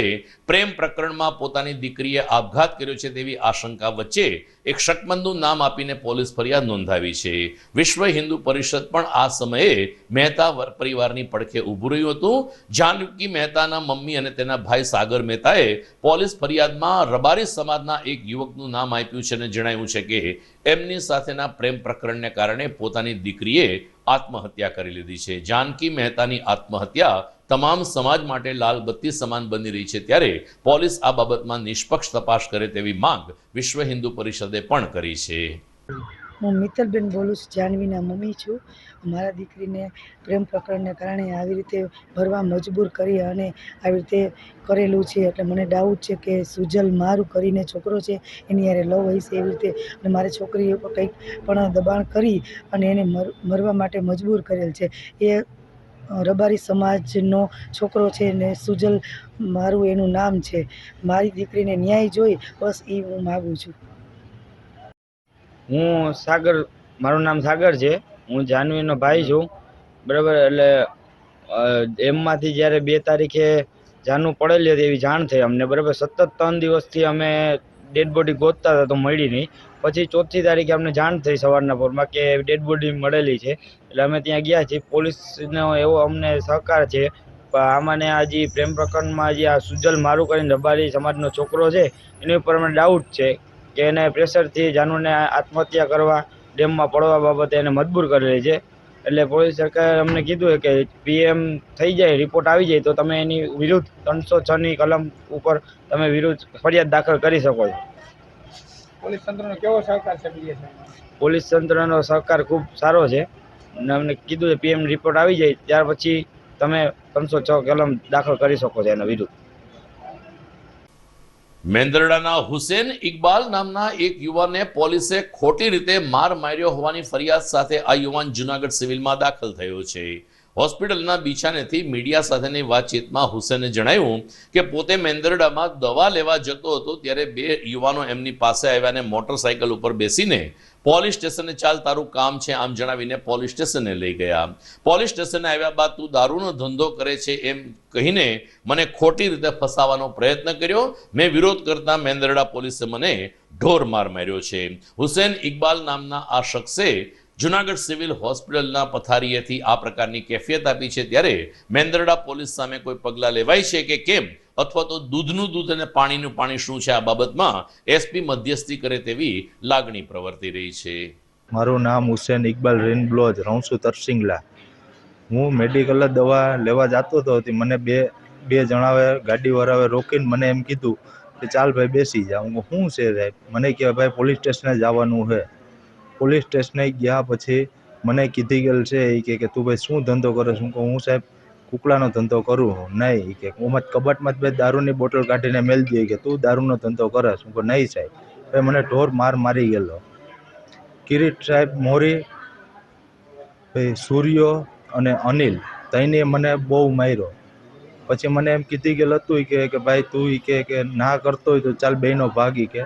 પ્રેમ પ્રકરણમાં પોતાની દીકરીએ આપઘાત કર્યો છે તેવી આશંકા વચ્ચે એક શકમંદનું નામ આપીને પોલીસ ફરિયાદ નોંધાવી છે. વિશ્વ હિન્દુ પરિષદ પણ આ સમયે મહેતા પરિવારની પડખે ઊભું રહ્યું હતું. જાહ્નવી મહેતાના મમ્મી અને તેના ભાઈ સાગર મહેતાએ પોલીસ ફરિયાદમાં રબારી સમાજના એક યુવકનું નામ આપ્યું છે અને જણાવ્યું છે કે એમની સાથેના પ્રેમ પ્રકરણને કારણે પોતાની દીકરીએ આત્મહત્યા કરી લીધી છે. જાનકી મહેતાની આત્મહત્યા તમામ સમાજ માટે લાલ બત્તી સમાન બની રહી છે. ત્યારે પોલીસ આ બાબતમાં નિષ્પક્ષ તપાસ કરે તેવી માંગ વિશ્વ હિન્દુ પરિષદે પણ કરી છે. હું મિત્તલબેન બોલું છું, જાહ્નવીના મમ્મી છું. મારા દીકરીને પ્રેમ પ્રકરણને કારણે આવી રીતે ભરવા મજબૂર કરી અને આવી રીતે કરેલું છે. એટલે મને ડાઉટ છે કે સુજલ મારું કરીને છોકરો છે એની યારે લવ હોય છે એવી રીતે, અને મારી છોકરીએ કંઈક પણ દબાણ કરી અને એને મરવા માટે મજબૂર કરેલ છે. એ રબારી સમાજનો છોકરો છે ને સુજલ મારું એનું નામ છે. મારી દીકરીને ન્યાય જોઈ બસ એ હું માગું છું. હું સાગર, મારું નામ સાગર છે. હું જાહ્નવીનો ભાઈ છું, બરાબર. એટલે એમમાંથી જ્યારે 2 તારીખે જાનુ પડેલી હતી એવી જાણ થઈ અમને, બરાબર. સતત 3 દિવસથી અમે ડેડ બોડી ગોતતા હતા તો મળી નહીં. પછી 4મી તારીખે અમને જાણ થઈ સવારના પોરમાં કે ડેડ બોડી મળેલી છે. એટલે અમે ત્યાં ગયા છીએ. પોલીસનો એવો અમને સહકાર છે. આમાં આ જે પ્રેમ પ્રકરણમાં જે આ સુજલ મારું કરીને રબારી સમાજનો છોકરો છે એની ઉપર અમને ડાઉટ છે કે એને પ્રેશરથી જાનુને આત્મહત્યા કરવા, ડેમમાં પડવા બાબતે એને મજબૂર કરેલી છે. એટલે પોલીસ સરકારે અમને કીધું છે કે PM થઈ જાય, રિપોર્ટ આવી જાય તો તમે એની વિરુદ્ધ 306ની કલમ ઉપર તમે વિરુદ્ધ ફરિયાદ દાખલ કરી શકો છો. પોલીસ તંત્રનો કેવો સહકાર છે? પોલીસ તંત્રનો સહકાર ખૂબ સારો છે અને અમને કીધું છે PM રિપોર્ટ આવી જાય ત્યાર પછી તમે 306 કલમ દાખલ કરી શકો છો એના વિરુદ્ધ. મેંદરડાના હુસેન ઇકબાલ નામના એક યુવાનને પોલીસે ખોટી રીતે માર માર્યો હોવાની ફરિયાદ સાથે આ યુવાન જૂનાગઢ સિવિલમાં દાખલ થયો છે. હોસ્પિટલના બિછાનેથી મીડિયા સાથેની વાતચીતમાં હુસેને જણાવ્યું કે પોતે મેંદરડામાં દવા લેવા જતો હતો ત્યારે બે યુવાનો એમની પાસે આવ્યા અને મોટરસાયકલ ઉપર બેસીને પોલીસ સ્ટેશને ચાલ તારું કામ છે આમ જણાવીને પોલીસ સ્ટેશને લઈ ગયા. પોલીસ સ્ટેશને આવ્યા બાદ તું દારૂનો ધંધો કરે છે એમ કહીને મને ખોટી રીતે ફસાવવાનો પ્રયત્ન કર્યો. મેં વિરોધ કરતા મેંદરડા પોલીસે મને ઢોર માર માર્યો છે. હુસેન ઇકબાલ નામના આ શખ્સે જૂનાગઢ સિવિલ હોસ્પિટલના પથારીએથી આ પ્રકારની કેફિયત આપી છે. ત્યારે મેંદરડા પોલીસ સામે કોઈ પગલાં લેવાય છે કે કેમ અથવા તો દૂધનું દૂધ અને પાણીનું પાણી શું છે આ બાબતમાં એસપી મધ્યસ્થી કરે તેવી લાગણી પ્રવર્તી રહી છે. મારું નામ હુસેન ઇકબાલ રેનબ્લોજ રણસુ તરસિંગલા. હું મેડિકલ દવા લેવા જતો હતો. મને બે જણાવે ગાડીવાળાએ રોકીને મને એમ કીધું કે ચાલ ભાઈ બેસી જા. હું શું છે સાહેબ? મને કહે ભાઈ પોલીસ સ્ટેશને જવાનું છે. પોલીસ સ્ટેશને ગયા પછી મને કીધી ગયેલ છે કે તું ભાઈ શું ધંધો કરે? શું કહું હું સાહેબ કુકડાનો ધંધો કરું. નહીં કે હું કબાટમાં જ ભાઈ દારૂની બોટલ કાઢીને મેળ દઈએ કે તું દારૂનો ધંધો કરે? શું કહું નહીં સાહેબ. ભાઈ મને ઢોર મારી ગયેલો. કિરીટ સાહેબ મોરી, ભાઈ સૂર્યો અને અનિલ તઈને મને બહુ માર્યો. પછી મને એમ કીધી ગયેલ હતું કે ભાઈ તું કે ના કરતો હોય તો ચાલ બેનો ભાગી કે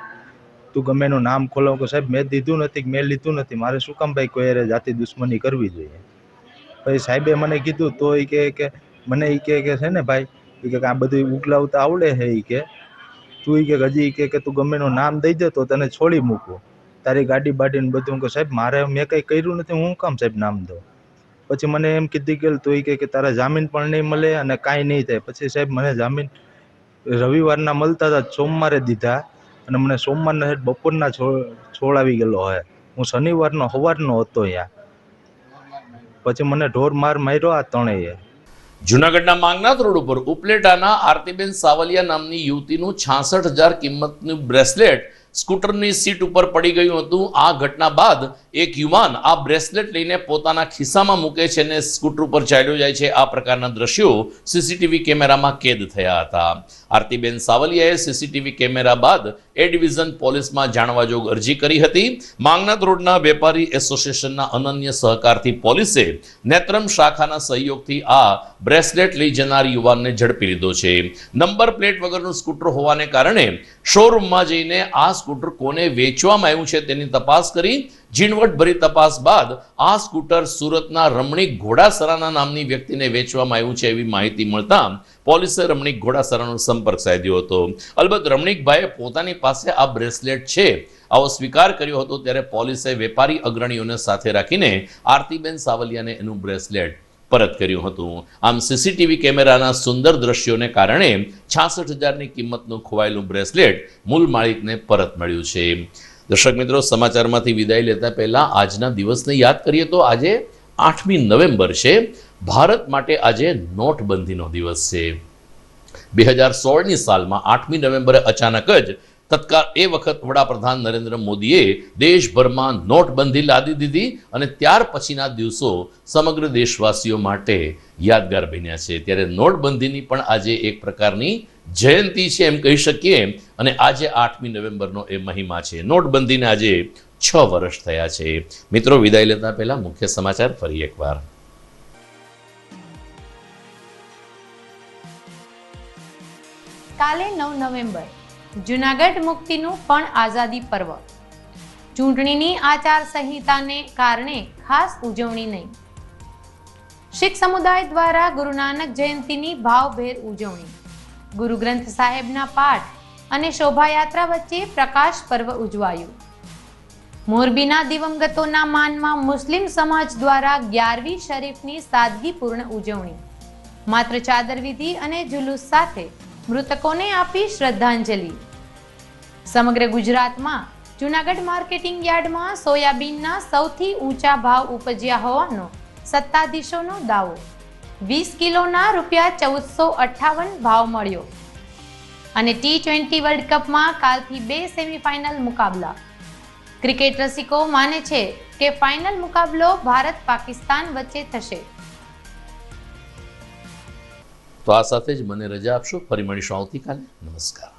તું ગમે એનું નામ ખોલાવ. કે સાહેબ મેં દીધું નથી, મેં લીધું નથી, મારે શું કામ ભાઈ કોઈ અરે જાતિ દુશ્મની કરવી જોઈએ? પછી સાહેબે મને કીધું તો કે મને કે છે ને ભાઈ કે આ બધું ઉગલાવતા આવડે છે કે તું કે હજી કે તું ગમે એનું નામ દઈ દે તો તને છોડી મૂકું, તારી ગાડી બાડીને બધું. કે સાહેબ મારે મેં કંઈ કર્યું નથી, હું કામ સાહેબ નામ દઉં? પછી મને એમ કીધી ગયેલ તો કે તારા જામીન પણ નહીં મળે અને કાંઈ નહીં થાય. પછી સાહેબ મને જામીન રવિવારના મળતા હતા, સોમવારે દીધા અને મને સોમવારના સાહેબ બપોરના છોડાવી ગયેલો હોય. હું શનિવારનો સવારનો હતો અહીંયા. પછી મને ઢોર માર્યો આ ત્રણેય. જૂનાગઢના માંગનાથ રોડ ઉપર ઉપલેટાના આરતીબેન સાવલિયા નામની યુવતીનું 66,000 કિંમતનું બ્રેસલેટ સ્કૂટરની સીટ ઉપર પડી ગયું હતું. આ ઘટના બાદ એક યુવાન આ બ્રેસલેટ લઈને પોતાના ખિસ્સામાં મૂકે છે અને સ્કૂટર ઉપર ચાલ્યો જાય છે. આ પ્રકારના દ્રશ્યો સીસીટીવી કેમેરામાં કેદ થયા હતા. આરતીબેન સાવલિયાએ સીસીટીવી કેમેરા બાદ એ ડિવિઝન પોલીસમાં જાણવા જોગ અરજી કરી હતી. માંગનાથ રોડના વેપારી એસોસિએશનના અનન્ય સહકારથી પોલીસે નેત્રમ શાખાના સહયોગથી આ બ્રેસલેટ લઈ જનાર યુવાનને ઝડપી લીધો છે. નંબર પ્લેટ વગરનું સ્કૂટર હોવાને કારણે શોરૂમમાં જઈને આ સ્કૂટર કોને વેચવામાં આવ્યું છે તેની તપાસ કરી ઝીણવટભરી તપાસ બાદ આ સ્કૂટર સુરતના રમણીક ઘોડાસરાના નામની વ્યક્તિને વેચવામાં આવ્યું છે એવી માહિતી મળતા પોલીસે રમણીક ઘોડાસરાનો સંપર્ક સાધ્યો હતો. અલબત્ત રમણીકભાઈએ પોતાની પાસે આ બ્રેસલેટ છે આવો સ્વીકાર કર્યો હતો. ત્યારે પોલીસે વેપારી અગ્રણીઓને સાથે રાખીને આરતીબેન સાવલિયાને એનું બ્રેસલેટ પરત કર્યું હતું. આમ સીસીટીવી કેમેરાના સુંદર દ્રશ્યોને કારણે 66,000ની કિંમતનું ખોવાયેલું બ્રેસલેટ મૂળ માલિકને પરત મળ્યું છે. દર્શક મિત્રો, સમાચારમાંથી વિદાય લેતા પહેલા આજના દિવસને યાદ કરીએ તો આજે 8મી નવેમ્બર છે. ભારત માટે આજે નોટબંધીનો દિવસ છે. 2016ની સાલમાં 8મી નવેમ્બરે અચાનક જ તત્કાળ એ વખત વડાપ્રધાન નરેન્દ્ર મોદીએ દેશભરમાં નોટબંધી લાદી દીધી અને ત્યાર પછીના દિવસો સમગ્ર દેશવાસીઓ માટે યાદગાર બન્યા છે. ત્યારે નોટબંધીની પણ આજે એક પ્રકારની જયંતિ છે એમ કહી શકીએ અને આજે 8મી નવેમ્બરનો એ મહિમા છે. નોટબંધીને આજે 6 વર્ષ થયા છે. મિત્રો, વિદાય લેતા પહેલા મુખ્ય સમાચાર ફરી એકવાર. કાલે 9 નવેમ્બર જૂનાગઢ મુક્તિનું પણ આઝાદી પર્વ. ચૂંટણીની આચાર સંહિતાને કારણે ખાસ ઉજવણી નહીં. શીખ સમુદાય દ્વારા ગુરુ નાનક જયંતિની ભાવભેર ઉજવણી. ગુરુ ગ્રંથ સાહેબના પાઠ અને શોભાયાત્રા વચ્ચે પ્રકાશ પર્વ ઉજવાયું. મોરબીના દિવંગતોના માનમાં મુસ્લિમ સમાજ દ્વારા 11મી શરીફની સાદગીપૂર્ણ ઉજવણી. માત્ર ચાદર વિધિ અને જુલુસ સાથે મૃતકોને આપી શ્રદ્ધાંજલિ. સમગ્ર ગુજરાતમાં જૂનાગઢ માર્કેટિંગ યાર્ડમાં સોયાબીનના સૌથી ઊંચા ભાવ ઉપજ્યા હોવાનો સત્તાધીશોનો દાવો. 20 કિલોના ₹1458 ભાવ મળ્યો. અને T20 વર્લ્ડ કપમાં કાલથી 2 સેમીફાઇનલ મુકાબલા. ક્રિકેટ રસિકો માને છે કે ફાઇનલ મુકાબલો ભારત પાકિસ્તાન વચ્ચે થશે. તો આ સાથે જ મને રજા આપશો. ફરી મળીશું આવતીકાલે. નમસ્કાર.